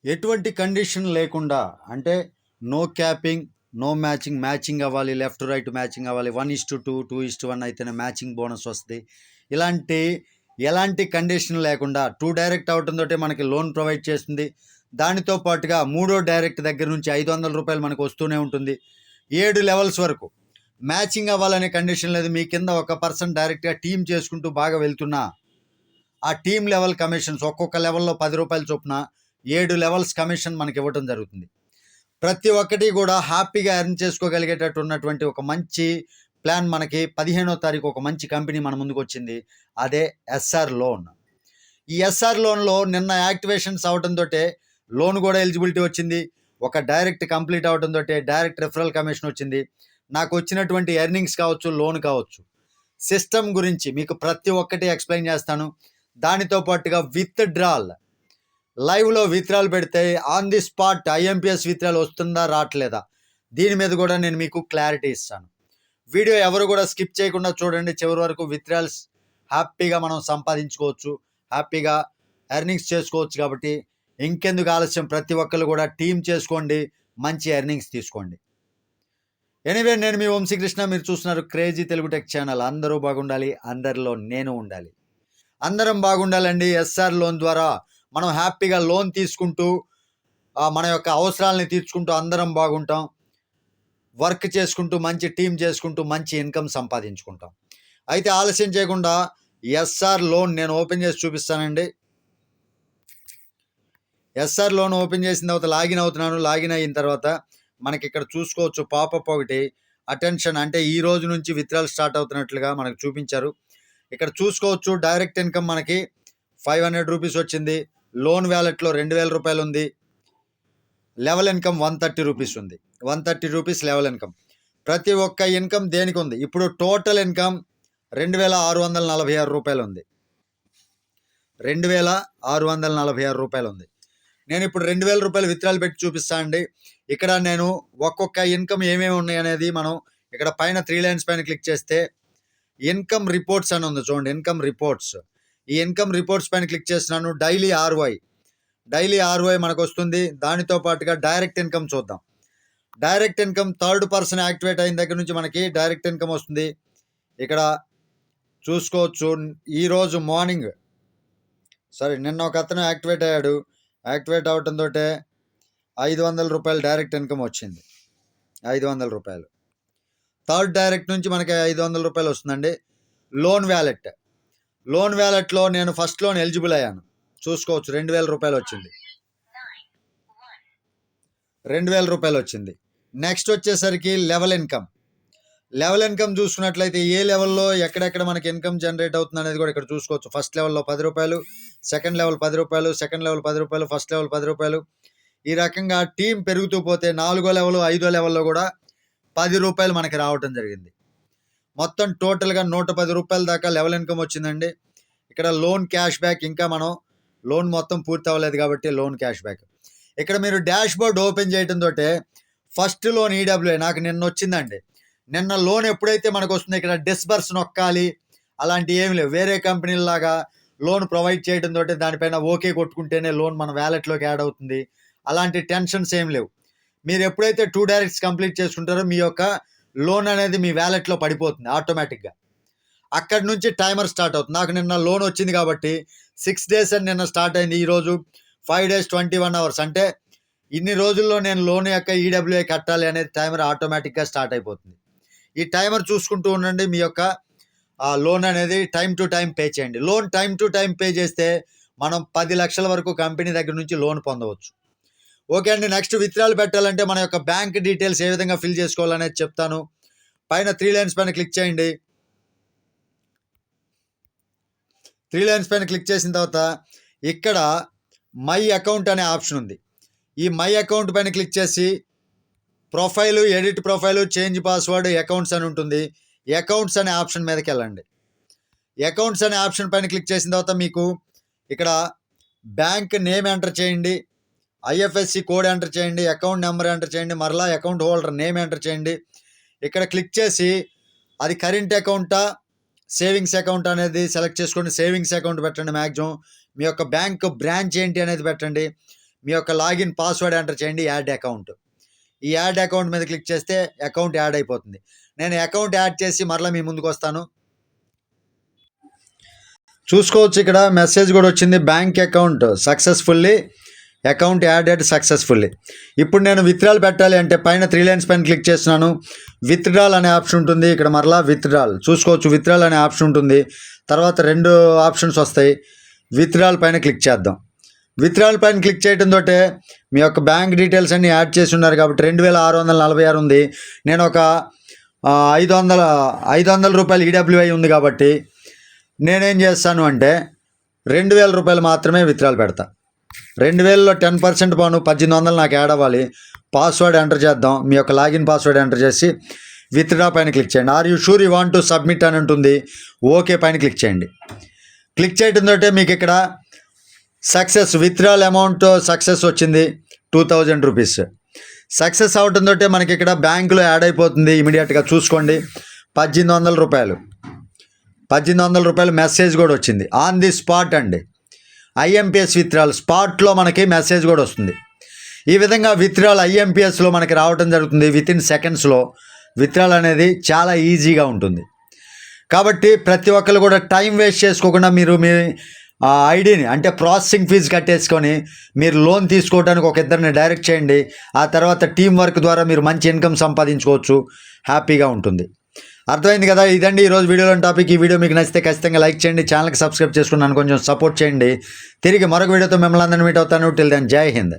ఎటువంటి కండిషన్ లేకుండా అంటే no capping, no matching, matching అవ్వాలి, లెఫ్ట్ రైట్ మ్యాచింగ్ అవ్వాలి, 1:2, 2:1 అయితేనే మ్యాచింగ్ బోనస్ వస్తుంది. ఇలాంటి ఎలాంటి కండిషన్ లేకుండా 2 డైరెక్ట్ అవటంతో మనకి లోన్ ప్రొవైడ్ చేస్తుంది. దానితో పాటుగా మూడో డైరెక్ట్ దగ్గర నుంచి ₹500 మనకు వస్తూనే ఉంటుంది. 7 లెవెల్స్ వరకు మ్యాచింగ్ అవ్వాలనే కండిషన్ లేదు. మీ కింద ఒక పర్సన్ డైరెక్ట్గా టీం చేసుకుంటూ బాగా వెళ్తున్నా ఆ టీం లెవెల్ కమిషన్స్ ఒక్కొక్క లెవెల్లో ₹10 చొప్పున 7 లెవెల్స్ కమిషన్ మనకి ఇవ్వటం జరుగుతుంది. ప్రతి ఒక్కటి కూడా హ్యాపీగా ఎర్న్ చేసుకోగలిగేటట్టు ఉన్నటువంటి ఒక మంచి ప్లాన్ మనకి 15వ తారీఖు ఒక మంచి కంపెనీ మన ముందుకు వచ్చింది. అదే ఎస్ఆర్ లోన్. ఈ ఎస్ఆర్ లోన్లో నిన్న యాక్టివేషన్స్ అవడంతో లోన్ కూడా ఎలిజిబిలిటీ వచ్చింది. ఒక డైరెక్ట్ కంప్లీట్ అవడంతో డైరెక్ట్ రిఫరల్ కమిషన్ వచ్చింది. నాకు వచ్చినటువంటి ఎర్నింగ్స్ కావచ్చు, లోన్ కావచ్చు, సిస్టమ్ గురించి మీకు ప్రతి ఒక్కటి ఎక్స్ప్లెయిన్ చేస్తాను. దానితో పాటుగా విత్ డ్రాల్ లైవ్లో విత్డ్రాల్ పెడితే on the spot IMPS withdrawal వస్తుందా రావట్లేదా దీని మీద కూడా నేను మీకు క్లారిటీ ఇస్తాను. వీడియో ఎవరు కూడా స్కిప్ చేయకుండా చూడండి చివరి వరకు. విత్డ్రాల్స్ హ్యాపీగా మనం సంపాదించుకోవచ్చు, హ్యాపీగా ఎర్నింగ్స్ చేసుకోవచ్చు. కాబట్టి ఇంకెందుకు ఆలస్యం, ప్రతి ఒక్కరు కూడా టీం చేసుకోండి, మంచి ఎర్నింగ్స్ తీసుకోండి. ఎనీవే, నేను మీ వంశీకృష్ణ, మీరు చూస్తున్నారు క్రేజీ తెలుగు టెక్ ఛానల్. అందరూ బాగుండాలి, అందరిలో నేను ఉండాలి, అందరం బాగుండాలండి. ఎస్ఆర్ లోన్ ద్వారా మనం హ్యాపీగా లోన్ తీసుకుంటూ మన యొక్క అవసరాలని తీర్చుకుంటూ అందరం బాగుంటాం. వర్క్ చేసుకుంటూ, మంచి టీం చేసుకుంటూ, మంచి ఇన్కమ్ సంపాదించుకుంటాం. అయితే ఆలస్యం చేయకుండా ఎస్ఆర్ లోన్ నేను ఓపెన్ చేసి చూపిస్తానండి. ఎస్ఆర్ లోన్ ఓపెన్ చేసిన తర్వాత లాగిన్ అవుతున్నాను. లాగిన్ అయిన తర్వాత మనకి ఇక్కడ చూసుకోవచ్చు పాపప్ ఒకటి, అటెన్షన్ అంటే ఈ రోజు నుంచి విత్డ్రాల్ స్టార్ట్ అవుతున్నట్లుగా మనకు చూపించారు. ఇక్కడ చూసుకోవచ్చు డైరెక్ట్ ఇన్కమ్ మనకి ₹500 వచ్చింది. లోన్ వ్యాలెట్లో ₹2000 ఉంది. లెవెల్ ఇన్కమ్ ₹130 ఉంది. ₹130 లెవెల్ ఇన్కమ్. ప్రతి ఒక్క ఇన్కమ్ దేనికి ఉంది. ఇప్పుడు టోటల్ ఇన్కమ్ ₹2646 ఉంది. ₹2646 ఉంది. నేను ఇప్పుడు ₹2000 విత్డ్రాల్ పెట్టి చూపిస్తాను అండి. ఇక్కడ నేను ఒక్కొక్క ఇన్కమ్ ఏమేమి ఉన్నాయి అనేది మనం ఇక్కడ పైన 3 లైన్స్ పైన క్లిక్ చేస్తే ఇన్కమ్ రిపోర్ట్స్ అని ఉంది చూడండి. ఇన్కమ్ రిపోర్ట్స్, ఈ ఇన్కమ్ రిపోర్ట్స్ పైన క్లిక్ చేస్తున్నాను. డైలీ ఆర్ఓఐ మనకు వస్తుంది. దానితో పాటుగా డైరెక్ట్ ఇన్కమ్ చూద్దాం. Direct income third person activate అయిన దగ్గర నుంచి మనకి డైరెక్ట్ ఇన్కమ్ వస్తుంది. ఇక్కడ చూసుకోవచ్చు ఈరోజు మార్నింగ్ నిన్న ఒక అతను యాక్టివేట్ అయ్యాడు. యాక్టివేట్ అవడంతో ₹500 డైరెక్ట్ ఇన్కమ్ వచ్చింది. ₹500 థర్డ్ డైరెక్ట్ నుంచి మనకి ₹500 వస్తుందండి. లోన్ వ్యాలెట్లో నేను ఫస్ట్ లోన్ ఎలిజిబుల్ అయ్యాను. చూసుకోవచ్చు ₹2000 వచ్చింది. ₹2000 వచ్చింది. నెక్స్ట్ వచ్చేసరికి లెవెల్ ఇన్కమ్ చూసుకున్నట్లయితే ఏ లెవెల్లో ఎక్కడెక్కడ మనకి ఇన్కమ్ జనరేట్ అవుతుంది అనేది కూడా ఇక్కడ చూసుకోవచ్చు. ఫస్ట్ లెవెల్లో ₹10, second level ₹10, second level ₹10, first level ₹10. ఈ రకంగా టీం పెరుగుతూ పోతే 4వ లెవెల్ 5వ లెవెల్లో కూడా ₹10 మనకి రావటం జరిగింది. మొత్తం టోటల్గా ₹110 దాకా లెవెల్ ఇన్కమ్ వచ్చిందండి. ఇక్కడ లోన్ క్యాష్ బ్యాక్, ఇంకా మనం లోన్ మొత్తం పూర్తి అవ్వలేదు కాబట్టి లోన్ క్యాష్ బ్యాక్. ఇక్కడ మీరు డాష్ బోర్డ్ ఓపెన్ చేయడంతో ఫస్ట్ లోన్ ఈడబ్ల్యూఐ నాకు నిన్న వచ్చిందండి. నిన్న లోన్ ఎప్పుడైతే మనకు వస్తుందో ఇక్కడ డిస్బర్స్ నొక్కాలి అలాంటి ఏమి లేవు. వేరే కంపెనీలాగా లోన్ ప్రొవైడ్ చేయడంతో దానిపైన ఓకే కొట్టుకుంటేనే లోన్ మన వ్యాలెట్లోకి యాడ్ అవుతుంది. అలాంటి టెన్షన్స్ ఏం లేవు. మీరు ఎప్పుడైతే 2 డైరెక్ట్స్ కంప్లీట్ చేసుకుంటారో మీ యొక్క లోన్ అనేది మీ వ్యాలెట్లో పడిపోతుంది ఆటోమేటిక్గా. అక్కడి నుంచి టైమర్ స్టార్ట్ అవుతుంది. నాకు నిన్న లోన్ వచ్చింది కాబట్టి 6 days అని నిన్న స్టార్ట్ అయింది. ఈరోజు 5 days 21 hours అంటే ఇన్ని రోజుల్లో నేను లోన్ యొక్క ఈడబ్ల్యూఐ కట్టాలి అనేది టైమర్ ఆటోమేటిక్గా స్టార్ట్ అయిపోతుంది. ఈ టైమర్ చూసుకుంటూ ఉండండి. మీ యొక్క లోన్ అనేది టైం టు టైం పే చేయండి. Loan time to time pay చేస్తే మనం 10 లక్షల వరకు కంపెనీ దగ్గర నుంచి లోన్ పొందవచ్చు. ఓకే అండి. నెక్స్ట్ విత్డ్రాల్ పెట్టాలంటే మన యొక్క బ్యాంక్ డీటెయిల్స్ ఏ విధంగా ఫిల్ చేసుకోవాలనేది చెప్తాను. పైన 3 లైన్స్ పైన క్లిక్ చేయండి. 3 లైన్స్ పైన క్లిక్ చేసిన తర్వాత ఇక్కడ మై అకౌంట్ అనే ఆప్షన్ ఉంది. ఈ మై అకౌంట్ పైన క్లిక్ చేసి profile, edit profile, change password, accounts అని ఉంటుంది. అకౌంట్స్ అనే ఆప్షన్ మీదకి వెళ్ళండి. అకౌంట్స్ అనే ఆప్షన్ పైన క్లిక్ చేసిన తర్వాత మీకు ఇక్కడ బ్యాంక్ నేమ్ ఎంటర్ చేయండి, ఐఎఫ్ఎస్సి కోడ్ ఎంటర్ చేయండి, అకౌంట్ నెంబర్ ఎంటర్ చేయండి, మరలా అకౌంట్ హోల్డర్ నేమ్ ఎంటర్ చేయండి. ఇక్కడ క్లిక్ చేసి అది కరెంట్ అకౌంటా సేవింగ్స్ అకౌంట్ అనేది సెలెక్ట్ చేసుకోండి. సేవింగ్స్ అకౌంట్ పెట్టండి మ్యాక్సిమం. మీ యొక్క బ్యాంక్ బ్రాంచ్ ఏంటి అనేది పెట్టండి. మీ యొక్క లాగిన్ పాస్వర్డ్ ఎంటర్ చేయండి, యాడ్ అకౌంట్. ఈ యాడ్ అకౌంట్ మీద క్లిక్ చేస్తే అకౌంట్ యాడ్ అయిపోతుంది. నేను అకౌంట్ యాడ్ చేసి మరలా మీ ముందుకు వస్తాను. చూసుకోవచ్చు, ఇక్కడ మెసేజ్ కూడా వచ్చింది, bank account successfully, account added successfully. ఇప్పుడు నేను విత్డ్రాల్ పెట్టాలి అంటే పైన 3 లైన్స్ పైన క్లిక్ చేస్తున్నాను. విత్డ్రాల్ అనే ఆప్షన్ ఉంటుంది, ఇక్కడ మరలా విత్డ్రాల్ చూసుకోవచ్చు, విత్డ్రాల్ అనే ఆప్షన్ ఉంటుంది. తర్వాత 2 ఆప్షన్స్ వస్తాయి. విత్డ్రాల్ పైన క్లిక్ చేద్దాం. విత్డ్రాల్ పైన క్లిక్ చేయడంతో మీ యొక్క బ్యాంక్ డీటెయిల్స్ అన్నీ యాడ్ చేసి ఉన్నారు కాబట్టి 2646 ఉంది. నేను ఒక 500 రూపాయలు ఈడబ్ల్యూఐ ఉంది కాబట్టి నేనేం చేస్తాను అంటే 2000 రూపాయలు మాత్రమే విత్డ్రాల్ పెడతా. 2000లో 10% పోను, 1800 నాకు యాడ్ అవ్వాలి. పాస్వర్డ్ ఎంటర్ చేద్దాం. మీ యొక్క లాగిన్ పాస్వర్డ్ ఎంటర్ చేసి విత్డ్రా పైన క్లిక్ చేయండి. Are you sure you want to submit అని ఉంటుంది. ఓకే పైన క్లిక్ చేయండి. క్లిక్ చేయడంతో మీకు ఇక్కడ సక్సెస్, విత్డ్రాల్ అమౌంట్ సక్సెస్ వచ్చింది 2000 రూపీస్. సక్సెస్ అవడంతో మనకి ఇక్కడ బ్యాంకులో యాడ్ అయిపోతుంది ఇమీడియట్గా. చూసుకోండి, 1800 రూపాయలు, 1800 రూపాయలు మెసేజ్ కూడా వచ్చింది ఆన్ ది స్పాట్ అండి. ఐఎంపిఎస్ విత్డ్రాల్ స్పాట్లో మనకి మెసేజ్ కూడా వస్తుంది. ఈ విధంగా విత్డ్రాల్ ఐఎంపిఎస్లో మనకి రావడం జరుగుతుంది. వితిన్ సెకండ్స్లో విత్డ్రాల్ అనేది చాలా ఈజీగా ఉంటుంది. కాబట్టి ప్రతి ఒక్కరు కూడా టైం వేస్ట్ చేసుకోకుండా మీరు మీ ఐడిని అంటే ప్రాసెసింగ్ ఫీజు కట్టేసుకొని మీరు లోన్ తీసుకోవడానికి ఒక ఇద్దరిని డైరెక్ట్ చేయండి. ఆ తర్వాత టీం వర్క్ ద్వారా మీరు మంచి ఇన్కమ్ సంపాదించుకోవచ్చు, హ్యాపీగా ఉంటుంది. అర్థమైంది కదా? ఇదండి ఈరోజు వీడియోలోని టాపిక్. ఈ వీడియో మీకు నచ్చితే ఖచ్చితంగా లైక్ చేయండి, ఛానల్కి సబ్స్క్రైబ్ చేసుకుని నన్ను కొంచెం సపోర్ట్ చేయండి. తిరిగి మరొక వీడియోతో మిమ్మల్ని అందరినీ మీట్ అవుతాను. టిల్ దెన్, జై హింద్.